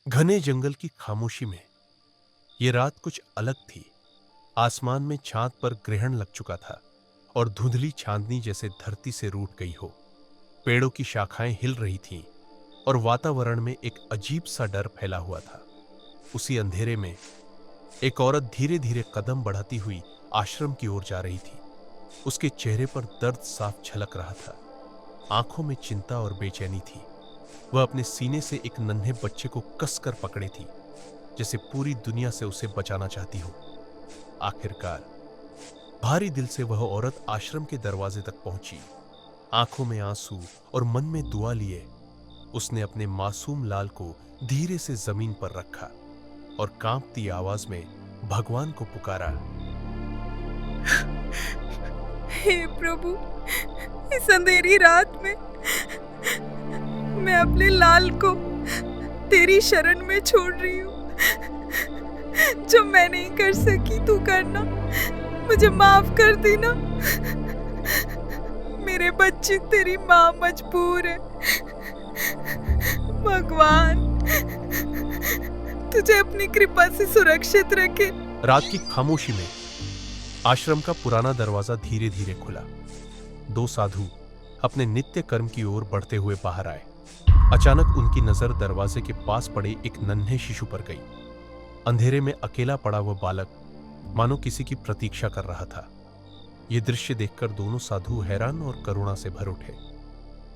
घने जंगल की खामोशी में ये रात कुछ अलग थी। आसमान में चांद पर ग्रहण लग चुका था और धुंधली चांदनी जैसे धरती से रूठ गई हो। पेड़ों की शाखाएं हिल रही थीं और वातावरण में एक अजीब सा डर फैला हुआ था। उसी अंधेरे में एक औरत धीरे धीरे कदम बढ़ाती हुई आश्रम की ओर जा रही थी। उसके चेहरे पर दर्द साफ झलक रहा था। आंखों में चिंता और बेचैनी थी। वह अपने सीने से एक नन्हे बच्चे को कसकर पकड़े थी, जैसे पूरी दुनिया से उसे बचाना चाहती हो। आखिरकार भारी दिल से वह औरत आश्रम के दरवाजे तक पहुंची। आंखों में आंसू और मन में दुआ लिए उसने अपने मासूम लाल को धीरे से जमीन पर रखा और कांपती आवाज में भगवान को पुकारा। हे प्रभु, इस अंधेरी रात में मैं अपने लाल को तेरी शरण में छोड़ रही हूँ। जो मैं नहीं कर सकी तू करना, मुझे माफ कर देना। मेरे बच्चे तेरी माँ मजबूर है। भगवान तुझे अपनी कृपा से सुरक्षित रखे। रात की खामोशी में आश्रम का पुराना दरवाजा धीरे धीरे खुला। दो साधु अपने नित्य कर्म की ओर बढ़ते हुए बाहर आए। अचानक उनकी नजर दरवाजे के पास पड़े एक नन्हे शिशु पर गई। अंधेरे में अकेला पड़ा वह बालक मानो किसी की प्रतीक्षा कर रहा था। यह दृश्य देखकर दोनों साधु हैरान और करुणा से भर उठे।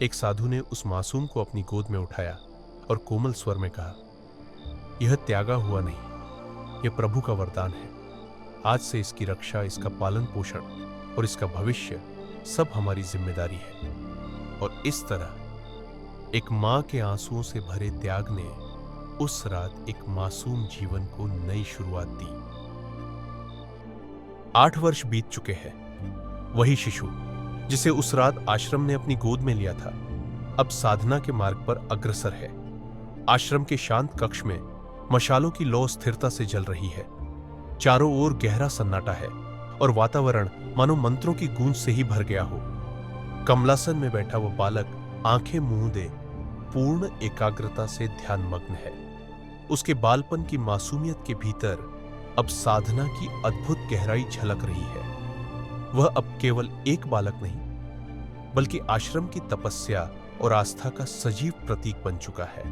एक साधु ने उस मासूम को अपनी गोद में उठाया और कोमल स्वर में कहा, यह त्यागा हुआ नहीं, यह प्रभु का वरदान है। आज से इसकी रक्षा, इसका पालन पोषण और इसका भविष्य सब हमारी जिम्मेदारी है। और इस तरह एक मां के आंसुओं से भरे त्याग ने उस रात एक मासूम जीवन को नई शुरुआत दी। 8 वर्ष बीत चुके हैं। वही शिशु जिसे उस रात आश्रम ने अपनी गोद में लिया था, अब साधना के मार्ग पर अग्रसर है। आश्रम के शांत कक्ष में मशालों की लौ स्थिरता से जल रही है। चारों ओर गहरा सन्नाटा है और वातावरण मानो मंत्रों की गूंज से ही भर गया हो। कमलासन में बैठा वह बालक आंखें मूंदे पूर्ण एकाग्रता से ध्यानमग्न है। उसके बालपन की मासूमियत के भीतर अब साधना की अद्भुत गहराई झलक रही है। वह अब केवल एक बालक नहीं, बल्कि आश्रम की तपस्या और आस्था का सजीव प्रतीक बन चुका है।